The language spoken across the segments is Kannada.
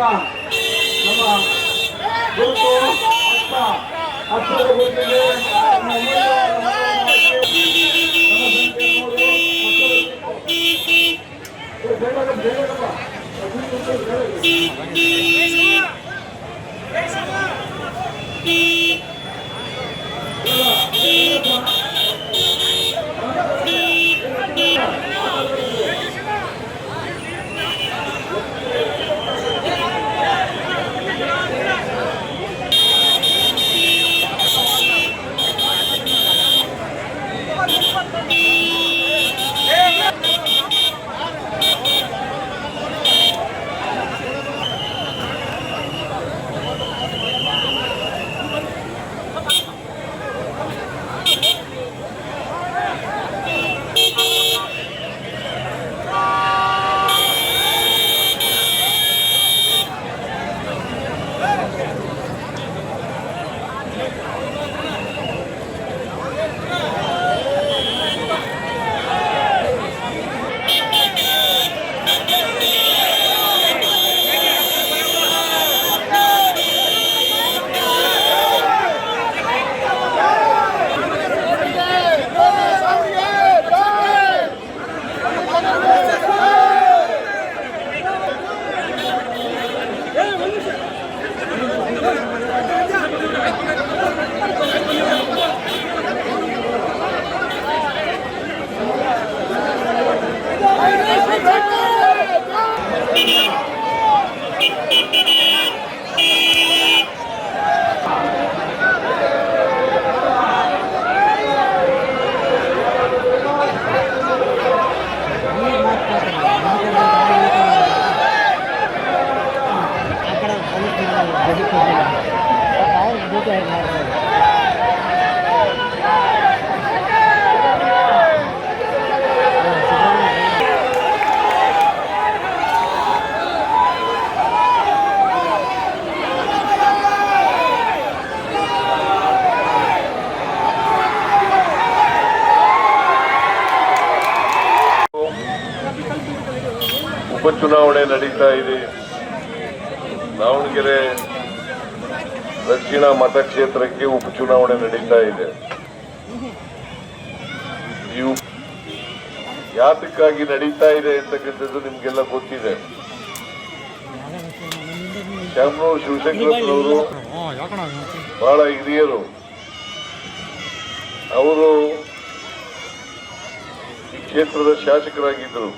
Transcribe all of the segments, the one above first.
ನಮ್ಮ ಗುರುತು ಹಸ್ತದ ಗುರುತಿಗೆ ಉಪಚುನಾವಣೆ ನಡೀತಾ ಇದೆ. ದಾವಣಗೆರೆ ದಕ್ಷಿಣ ಮತಕ್ಷೇತ್ರಕ್ಕೆ ಉಪಚುನಾವಣೆ ನಡೀತಾ ಇದೆ. ಇವು ಯಾತಕ್ಕಾಗಿ ನಡೀತಾ ಇದೆ ಅಂತಕ್ಕಂಥದ್ದು ನಿಮ್ಗೆಲ್ಲ ಗೊತ್ತಿದೆ. ಶಾಮನೂರು ಶಿವಶಂಕರಪ್ಪನವರು ಬಹಳ ಹಿರಿಯರು. ಅವರು ಈ ಕ್ಷೇತ್ರದ ಶಾಸಕರಾಗಿದ್ದರು.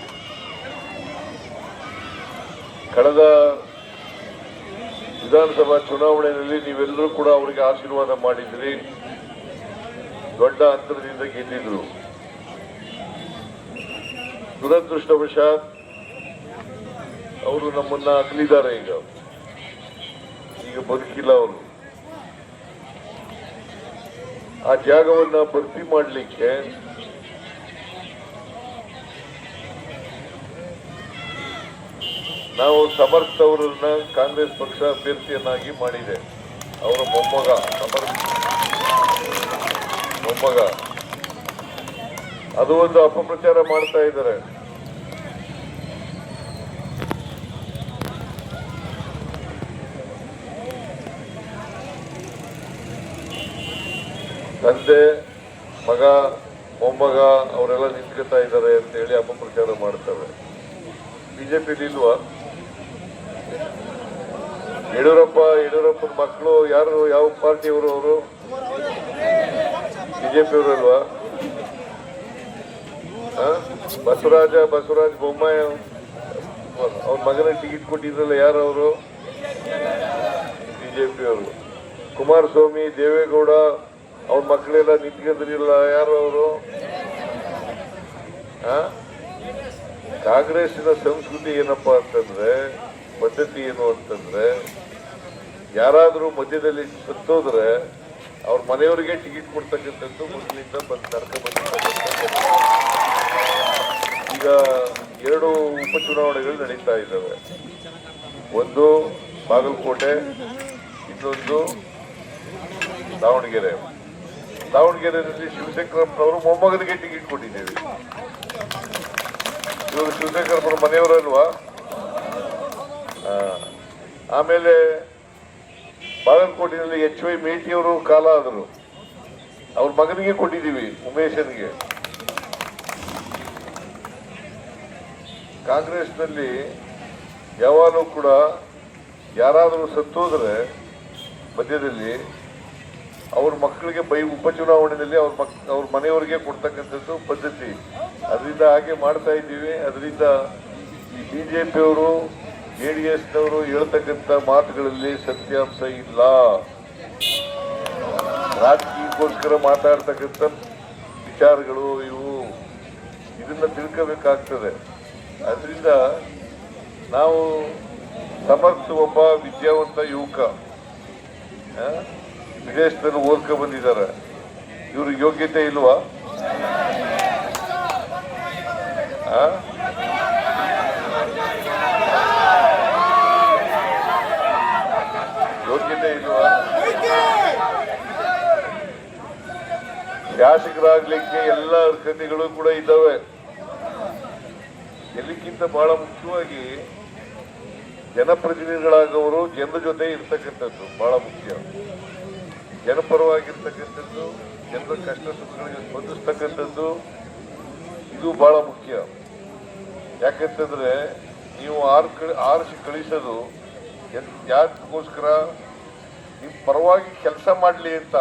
ಕಳೆದ ವಿಧಾನಸಭಾ ಚುನಾವಣೆಯಲ್ಲಿ ನೀವೆಲ್ಲರೂ ಕೂಡ ಅವರಿಗೆ ಆಶೀರ್ವಾದ ಮಾಡಿದ್ರಿ. ದೊಡ್ಡ ಅಂತರದಿಂದ ಗೆದ್ದಿದ್ರು. ದುರದೃಷ್ಟವಶಾತ್ ಅವರು ನಮ್ಮನ್ನ ಅಗಲಿದ್ದಾರೆ. ಈಗ ಬದುಕಿಲ್ಲ ಅವರು. ಆ ಜಾಗವನ್ನ ಭರ್ತಿ ಮಾಡಲಿಕ್ಕೆ ನಾವು ಸಮರ್ಥ ಅವರನ್ನ ಕಾಂಗ್ರೆಸ್ ಪಕ್ಷ ಅಭ್ಯರ್ಥಿಯನ್ನಾಗಿ ಮಾಡಿದೆ. ಅವರ ಮೊಮ್ಮಗ ಅದು ಒಂದು ಅಪಪ್ರಚಾರ ಮಾಡ್ತಾ ಇದ್ದಾರೆ. ತಂದೆ ಮಗ ಮೊಮ್ಮಗ ಅವರೆಲ್ಲ ನಿಂತ್ಕೊತಾ ಇದ್ದಾರೆ ಅಂತ ಹೇಳಿ ಅಪಪ್ರಚಾರ ಮಾಡ್ತಾರೆ. ಬಿಜೆಪಿಲಿ ಇಲ್ವಾ? ಯಡಿಯೂರಪ್ಪನ ಮಕ್ಕಳು ಯಾರು? ಯಾವ ಪಾರ್ಟಿಯವರು ಅವರು? ಬಿಜೆಪಿಯವರು ಅಲ್ವಾ? ಬಸವರಾಜ ಬೊಮ್ಮಾಯಿ ಅವ್ರ ಮಗನಿಗೆ ಟಿಕೆಟ್ ಕೊಟ್ಟಿದ್ರಲ್ಲ, ಯಾರು ಅವರು? ಬಿಜೆಪಿಯವರು. ಕುಮಾರಸ್ವಾಮಿ ದೇವೇಗೌಡ ಅವ್ರ ಮಕ್ಕಳೆಲ್ಲ ನಿಂತ್ಕೊಂಡಿರಲಿಲ್ಲ, ಯಾರು ಅವರು? ಕಾಂಗ್ರೆಸ್ಸಿನ ಸಂಸ್ಕೃತಿ ಏನಪ್ಪಾ ಅಂತಂದ್ರೆ, ಪದ್ಧತಿ ಏನು ಅಂತಂದ್ರೆ, ಯಾರಾದ್ರೂ ಮಧ್ಯದಲ್ಲಿ ಸತ್ತೋದ್ರೆ ಅವ್ರ ಮನೆಯವರಿಗೆ ಟಿಕೆಟ್ ಕೊಡ್ತಕ್ಕಂಥದ್ದು ಮೊದಲಿಂದ ನಡ್ಕೊಂಡು ಬಂದಿರ್ತಕ್ಕಂಥ. ಈಗ 2 ಉಪಚುನಾವಣೆಗಳು ನಡೀತಾ ಇದ್ದಾವೆ. ಒಂದು ಬಾಗಲಕೋಟೆ, ಇನ್ನೊಂದು ದಾವಣಗೆರೆಯಲ್ಲಿ ಶಿವಶಂಕರಪ್ಪನವರು ಮೊಮ್ಮಗನಿಗೆ ಟಿಕೆಟ್ ಕೊಟ್ಟಿದ್ದೇವೆ. ಇವರು ಶಿವಶಂಕರಪ್ಪನ ಮನೆಯವರಲ್ವಾ? ಆಮೇಲೆ ಬಾಗಲಕೋಟೆಯಲ್ಲಿ HY ಮೇಟಿಯವರು ಕಾಲ ಆದರು, ಅವ್ರ ಮಗನಿಗೆ ಕೊಟ್ಟಿದ್ದೀವಿ, ಉಮೇಶನ್ಗೆ. ಕಾಂಗ್ರೆಸ್ನಲ್ಲಿ ಯಾವಾಗಲೂ ಕೂಡ ಯಾರಾದರೂ ಸತ್ತೋದ್ರೆ ಮಧ್ಯದಲ್ಲಿ ಅವ್ರ ಮಕ್ಕಳಿಗೆ ಉಪಚುನಾವಣೆಯಲ್ಲಿ ಅವ್ರ ಮನೆಯವರಿಗೆ ಕೊಡ್ತಕ್ಕಂಥದ್ದು ಪದ್ಧತಿ. ಅದರಿಂದ ಹಾಗೆ ಮಾಡ್ತಾ ಇದ್ದೀವಿ. ಅದರಿಂದ ಈ ಬಿಜೆಪಿಯವರು JDSನವರು ಹೇಳ್ತಕ್ಕಂಥ ಮಾತುಗಳಲ್ಲಿ ಸತ್ಯಾಂಶ ಇಲ್ಲ. ರಾಜಕೀಯಕ್ಕೋಸ್ಕರ ಮಾತಾಡ್ತಕ್ಕಂಥ ವಿಚಾರಗಳು ಇವು, ಇದನ್ನ ತಿಳ್ಕೋಬೇಕಾಗ್ತದೆ. ಅದರಿಂದ ನಾವು ಸಮರ್ಥ ಒಬ್ಬ ವಿದ್ಯಾವಂತ ಯುವಕ ವಿದೇಶದಲ್ಲಿ ಓದ್ಕೊ ಬಂದಿದ್ದಾರೆ, ಇವ್ರಿಗೆ ಯೋಗ್ಯತೆ ಇಲ್ವಾ? ಯೋಗ್ಯತೆ ಇಲ್ವಾ? ಶಾಸಕರಾಗ್ಲಿಕ್ಕೆ ಎಲ್ಲ ಅರ್ಹತೆಗಳು ಕೂಡ ಇದ್ದಾವೆ. ಎಲ್ಲಕ್ಕಿಂತ ಬಹಳ ಮುಖ್ಯವಾಗಿ ಜನಪ್ರತಿನಿಧಿಗಳಾಗವರು ಜನರ ಜೊತೆ ಇರ್ತಕ್ಕಂಥದ್ದು ಬಹಳ ಮುಖ್ಯ. ಜನಪರವಾಗಿರ್ತಕ್ಕಂಥದ್ದು, ಜನರ ಕಷ್ಟ ಸುಖಗಳಿಗೆ ಸ್ಪಂದಿಸ್ತಕ್ಕಂಥದ್ದು, ಇದು ಬಹಳ ಮುಖ್ಯ. ಯಾಕಂತಂದ್ರೆ ನೀವು ಆರಿಸಿ ಕಳಿಸೋದು ಯಾಕೋಸ್ಕರ ನಿಮ್ಮ ಪರವಾಗಿ ಕೆಲಸ ಮಾಡಲಿ ಅಂತ.